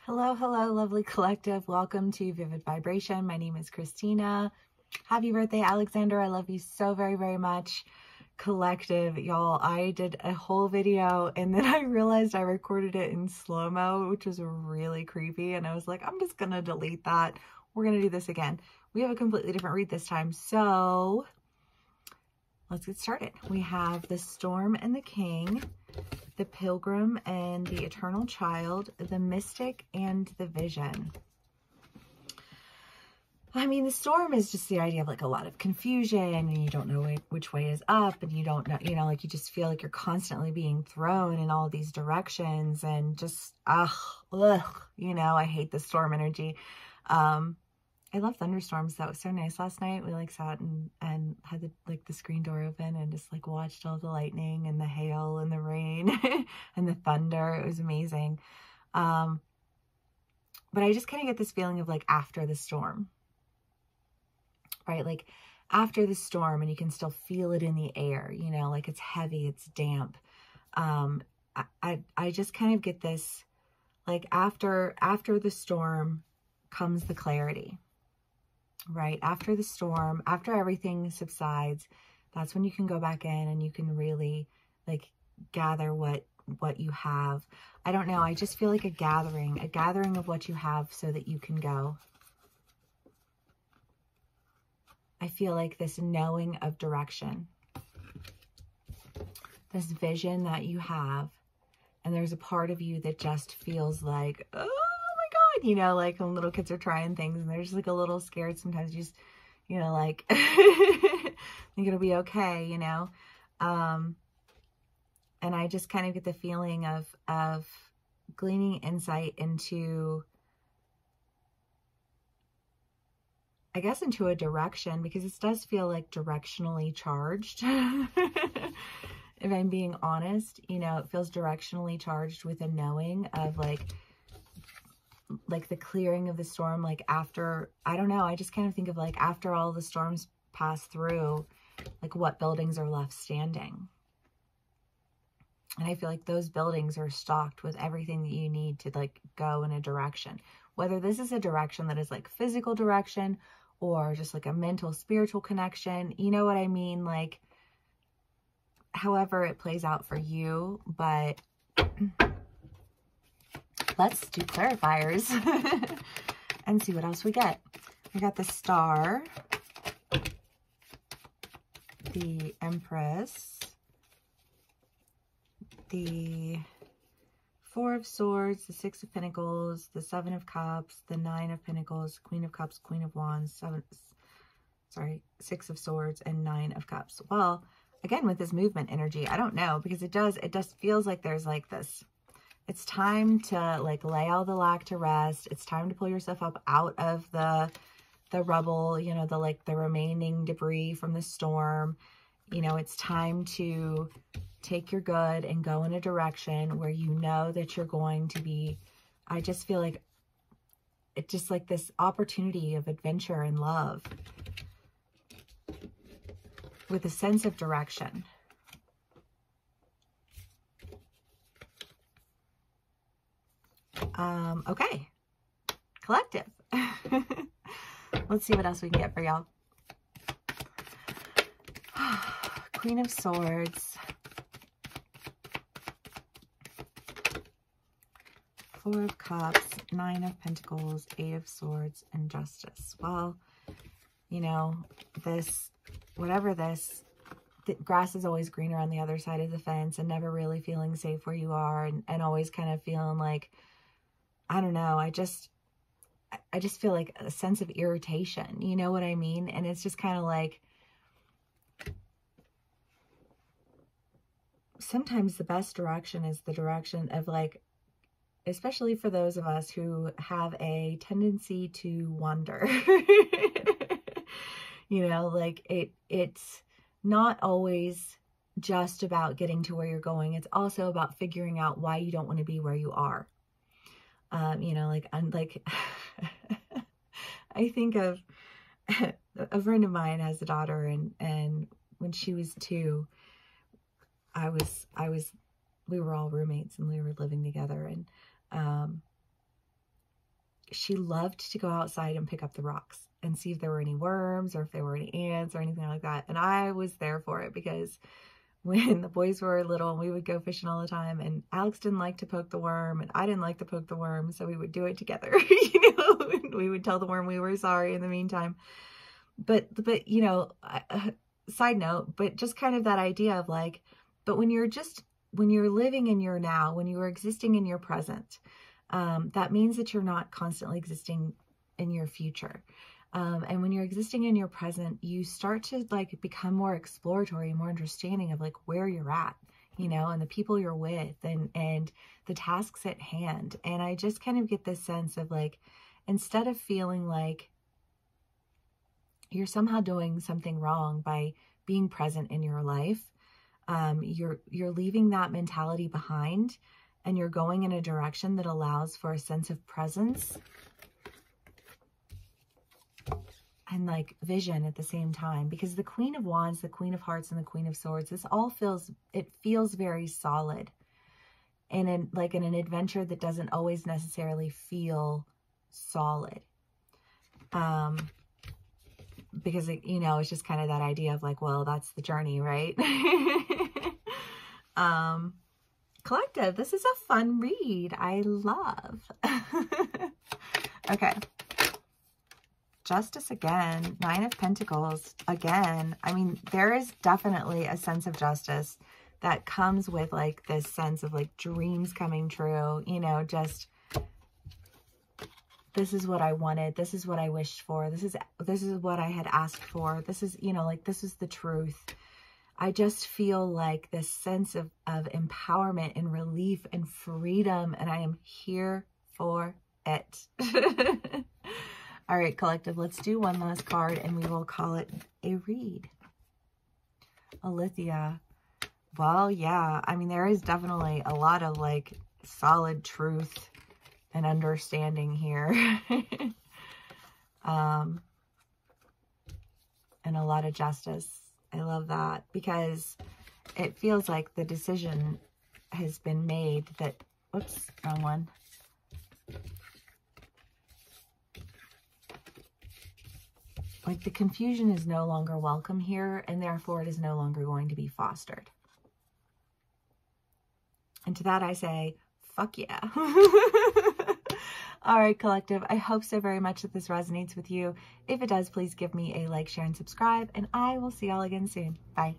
Hello, hello, lovely collective. Welcome to Vivid Vibration. My name is Christina. Happy birthday, Alexander. I love you so very, very much. Collective, y'all, I did a whole video and then I realized I recorded it in slow-mo, which was really creepy. And I was like, I'm just gonna delete that. We're gonna do this again. We have a completely different read this time. So let's get started. We have the Storm and the King, the Pilgrim and the Eternal Child, the Mystic and the Vision. I mean, the Storm is just the idea of like a lot of confusion and you don't know which way is up and you don't know, like you just feel like you're constantly being thrown in all these directions and just, I hate the storm energy. I love thunderstorms. That was so nice last night. We like sat and had the screen door open and just like watched all the lightning and the hail and the rain and the thunder. It was amazing. But I just kind of get this feeling of like after the storm, right? Like after the storm and you can still feel it in the air, like it's heavy, it's damp. I just kind of get this, like after the storm comes the clarity. Right after the storm, after everything subsides, that's when you can go back in and you can really like gather what you have. I don't know. I just feel like a gathering of what you have so that you can go. I feel like this knowing of direction, this vision that you have, and there's a part of you that just feels like, oh, like when little kids are trying things and they're just like a little scared sometimes, you just, like, think it'll be okay, and I just kind of get the feeling of gleaning insight into, I guess, into a direction, because this does feel like directionally charged. If I'm being honest, it feels directionally charged with a knowing of like the clearing of the storm, like after, I don't know, I just kind of think of like after all the storms pass through, like what buildings are left standing. And I feel like those buildings are stocked with everything that you need to like go in a direction, whether this is a direction that is like physical direction or just like a mental, spiritual connection, you know what I mean? Like however it plays out for you, but let's do clarifiers and see what else we get. We got the Star, the Empress, the Four of Swords, the Six of Pentacles, the Seven of Cups, the Nine of Pentacles, Queen of Cups, Queen of Wands, Six of Swords, and Nine of Cups. Well, again, with this movement energy, I don't know, because it just feels like there's like this, it's time to like lay all the lack to rest. It's time to pull yourself up out of the rubble, the remaining debris from the storm. It's time to take your good and go in a direction where you know that you're going to be, I just feel like it's just like this opportunity of adventure and love with a sense of direction. Okay, collective. Let's see what else we can get for y'all. Queen of Swords, Four of Cups, Nine of Pentacles, Eight of Swords, and Justice. Well, the grass is always greener on the other side of the fence, and never really feeling safe where you are, and always kind of feeling like, I don't know, I just feel like a sense of irritation, you know what I mean? And it's just kind of like, sometimes the best direction is the direction of like, especially for those of us who have a tendency to wander, like it's not always just about getting to where you're going. It's also about figuring out why you don't want to be where you are. I think of a friend of mine has a daughter, and when she was 2, we were all roommates and we were living together, and she loved to go outside and pick up the rocks and see if there were any worms or if there were any ants or anything like that. And I was there for it, because when the boys were little, we would go fishing all the time, and Alex didn't like to poke the worm and I didn't like to poke the worm. So we would do it together, you know, and we would tell the worm we were sorry in the meantime. But, you know, side note, but just kind of that idea of like, but when you're living in your now, when you are existing in your present, that means that you're not constantly existing in your future. And when you're existing in your present, you start to like become more exploratory, more understanding of like where you're at, you know, and the people you're with, and the tasks at hand. And I just kind of get this sense of like, instead of feeling like you're somehow doing something wrong by being present in your life, you're leaving that mentality behind, and you're going in a direction that allows for a sense of presence and like vision at the same time. Because the Queen of Wands, the Queen of Hearts, and the Queen of Swords, this all feels very solid, and in an adventure that doesn't always necessarily feel solid. Because it, you know, it's just kind of that idea of like, well, that's the journey, right? Collective, this is a fun read. I love. Okay. Justice again. 9 of Pentacles again. I mean, there is definitely a sense of justice that comes with like this sense of like dreams coming true, you know, just this is what I wanted. This is what I wished for. This is what I had asked for. This is, you know, like this is the truth. I just feel like this sense of empowerment and relief and freedom, and I am here for it. All right, collective, let's do one last card and we will call it a read. Alethea. Well, yeah, I mean, there is definitely a lot of like solid truth and understanding here. And a lot of justice. I love that, because it feels like the decision has been made that, whoops, wrong one. Like the confusion is no longer welcome here, and therefore it is no longer going to be fostered. And to that I say, fuck yeah. All right, collective, I hope so very much that this resonates with you. If it does, please give me a like, share, and subscribe, and I will see y'all again soon. Bye.